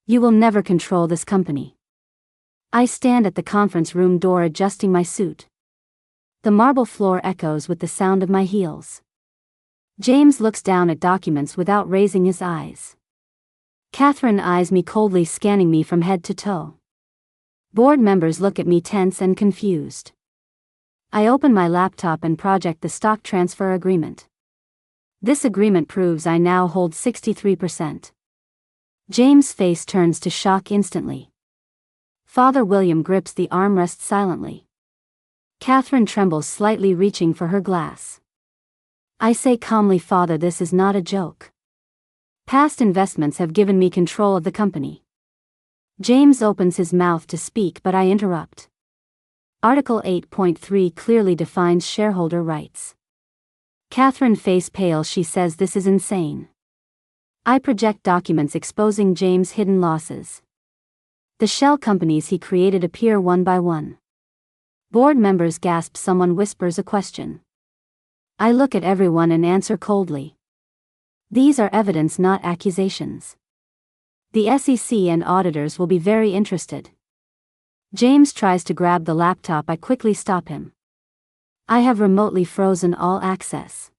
You will never control this company. I stand at the conference room door adjusting my suit. The marble floor echoes with the sound of my heels. James looks down at documents without raising his eyes. Catherine eyes me coldly, scanning me from head to toe. Board members look at me tense and confused. I open my laptop and project the stock transfer agreement. This agreement proves I now hold 63%. James' face turns to shock instantly. Father William grips the armrest silently. Catherine trembles slightly, reaching for her glass. I say calmly, Father, this is not a joke. Past investments have given me control of the company. James opens his mouth to speak, but I interrupt. Article 8.3 clearly defines shareholder rights. Catherine, face pale, she says this is insane. I project documents exposing James' hidden losses. The shell companies he created appear one by one. Board members gasp, someone whispers a question. I look at everyone and answer coldly. These are evidence, not accusations. The SEC and auditors will be very interested. James tries to grab the laptop. I quickly stop him. I have remotely frozen all access.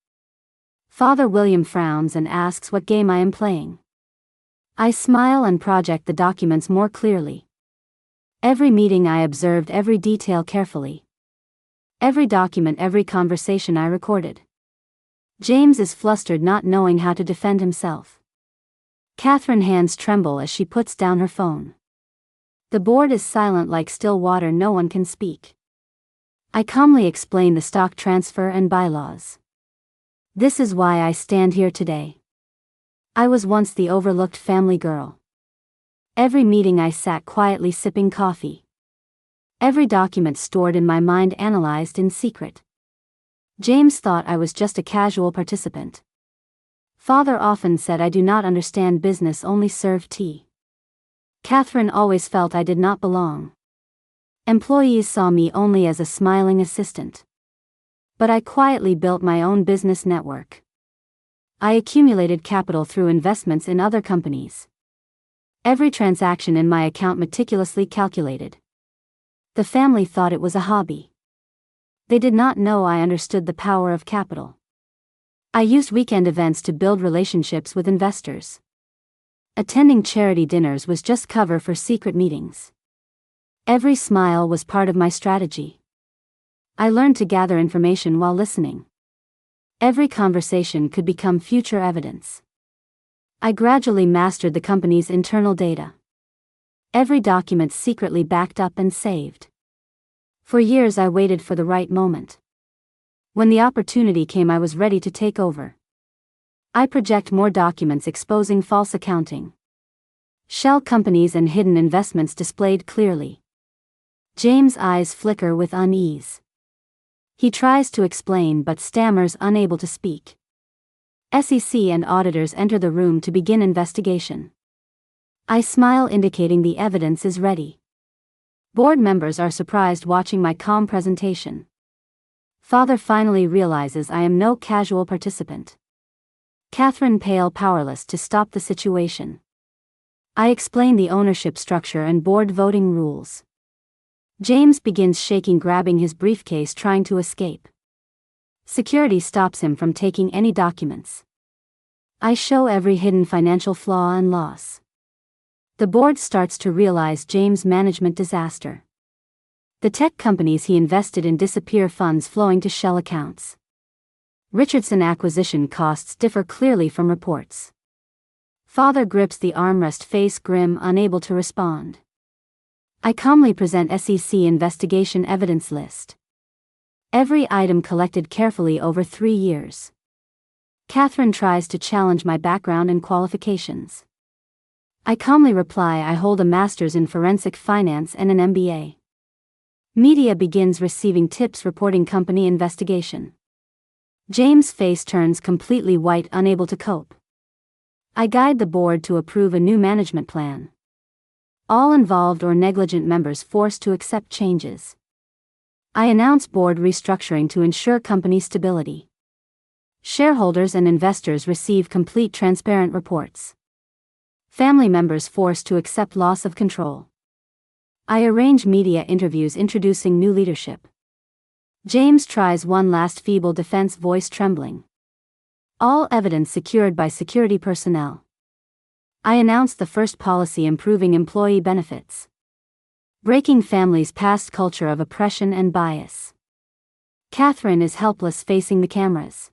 Father William frowns and asks what game I am playing. I smile and project the documents more clearly. Every meeting I observed, every detail carefully. Every document, every conversation I recorded. James is flustered, not knowing how to defend himself. Catherine's hands tremble as she puts down her phone. The board is silent like still water, no one can speak. I calmly explain the stock transfer and bylaws. This is why I stand here today. I was once the overlooked family girl. Every meeting I sat quietly sipping coffee. Every document stored in my mind, analyzed in secret. James thought I was just a casual participant. Father often said I do not understand business, only serve tea. Catherine always felt I did not belong. Employees saw me only as a smiling assistant. But I quietly built my own business network. I accumulated capital through investments in other companies. Every transaction in my account meticulously calculated. The family thought it was a hobby. They did not know I understood the power of capital. I used weekend events to build relationships with investors. Attending charity dinners was just cover for secret meetings. Every smile was part of my strategy. I learned to gather information while listening. Every conversation could become future evidence. I gradually mastered the company's internal data. Every document secretly backed up and saved. For years I waited for the right moment. When the opportunity came, I was ready to take over. I project more documents exposing false accounting. Shell companies and hidden investments displayed clearly. James' eyes flicker with unease. He tries to explain but stammers, unable to speak. SEC and auditors enter the room to begin investigation. I smile, indicating the evidence is ready. Board members are surprised watching my calm presentation. Father finally realizes I am no casual participant. Catherine, pale, powerless to stop the situation. I explain the ownership structure and board voting rules. James begins shaking, grabbing his briefcase, trying to escape. Security stops him from taking any documents. I show every hidden financial flaw and loss. The board starts to realize James' management disaster. The tech companies he invested in disappear, funds flowing to shell accounts. Richardson acquisition costs differ clearly from reports. Father grips the armrest, face grim, unable to respond. I calmly present SEC investigation evidence list. Every item collected carefully over 3 years. Catherine tries to challenge my background and qualifications. I calmly reply I hold a master's in forensic finance and an MBA. Media begins receiving tips reporting company investigation. James' face turns completely white, unable to cope. I guide the board to approve a new management plan. All involved or negligent members forced to accept changes. I announce board restructuring to ensure company stability. Shareholders and investors receive complete, transparent reports. Family members forced to accept loss of control. I arrange media interviews introducing new leadership. James tries one last feeble defense, voice trembling. All evidence secured by security personnel. I announce the first policy improving employee benefits. Breaking families' past culture of oppression and bias. Catherine is helpless facing the cameras.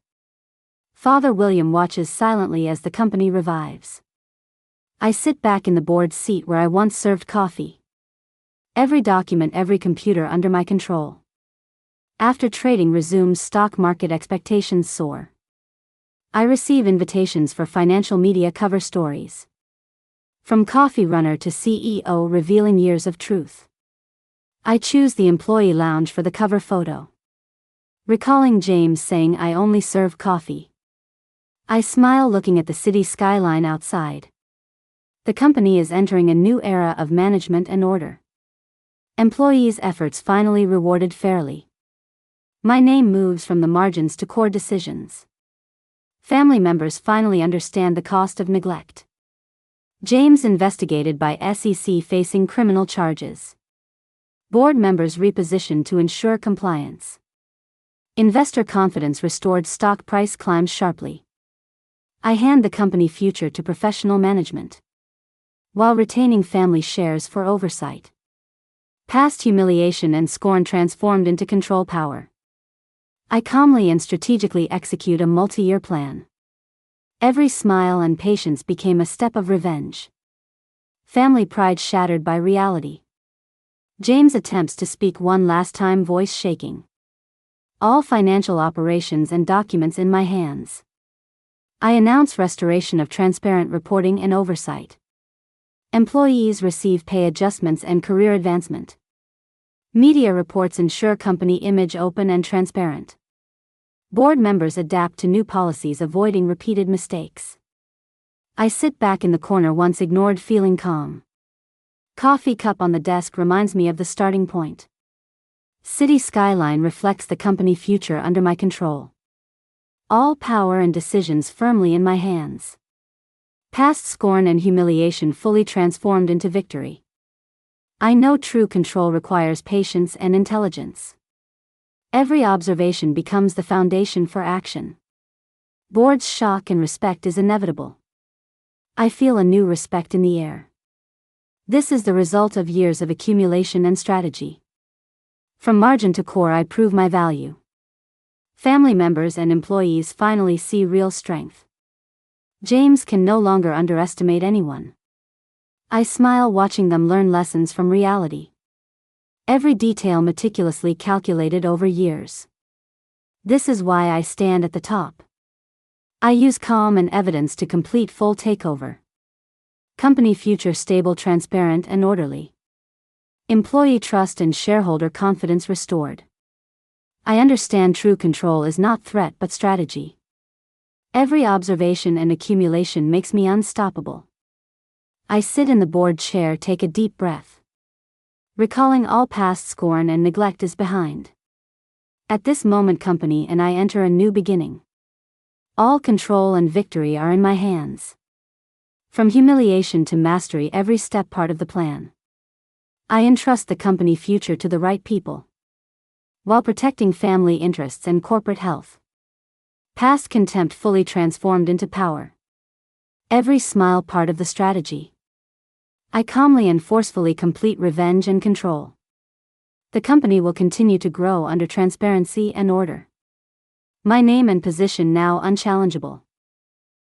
Father William watches silently as the company revives. I sit back in the board seat where I once served coffee. Every document, every computer under my control. After trading resumes, stock market expectations soar. I receive invitations for financial media cover stories. From coffee runner to CEO revealing years of truth. I choose the employee lounge for the cover photo. Recalling James saying I only serve coffee. I smile looking at the city skyline outside. The company is entering a new era of management and order. Employees' efforts finally rewarded fairly. My name moves from the margins to core decisions. Family members finally understand the cost of neglect. James investigated by SEC facing criminal charges. Board members repositioned to ensure compliance. Investor confidence restored, stock price climbs sharply. I hand the company future to professional management, while retaining family shares for oversight. Past humiliation and scorn transformed into control power. I calmly and strategically execute a multi-year plan. Every smile and patience became a step of revenge. Family pride shattered by reality. James attempts to speak one last time, voice shaking. All financial operations and documents in my hands. I announce restoration of transparent reporting and oversight. Employees receive pay adjustments and career advancement. Media reports ensure company image open and transparent. Board members adapt to new policies, avoiding repeated mistakes. I sit back in the corner, once ignored, feeling calm. Coffee cup on the desk reminds me of the starting point. City skyline reflects the company future under my control. All power and decisions firmly in my hands. Past scorn and humiliation fully transformed into victory. I know true control requires patience and intelligence. Every observation becomes the foundation for action. Board's shock and respect is inevitable. I feel a new respect in the air. This is the result of years of accumulation and strategy. From margin to core, I prove my value. Family members and employees finally see real strength. James can no longer underestimate anyone. I smile watching them learn lessons from reality. Every detail meticulously calculated over years. This is why I stand at the top. I use calm and evidence to complete full takeover. Company future stable, transparent and orderly. Employee trust and shareholder confidence restored. I understand true control is not threat but strategy. Every observation and accumulation makes me unstoppable. I sit in the board chair, take a deep breath. Recalling all past scorn and neglect is behind. At this moment, company and I enter a new beginning. All control and victory are in my hands. From humiliation to mastery, every step part of the plan. I entrust the company future to the right people, while protecting family interests and corporate health. Past contempt fully transformed into power. Every smile part of the strategy. I calmly and forcefully complete revenge and control. The company will continue to grow under transparency and order. My name and position now unchallengeable.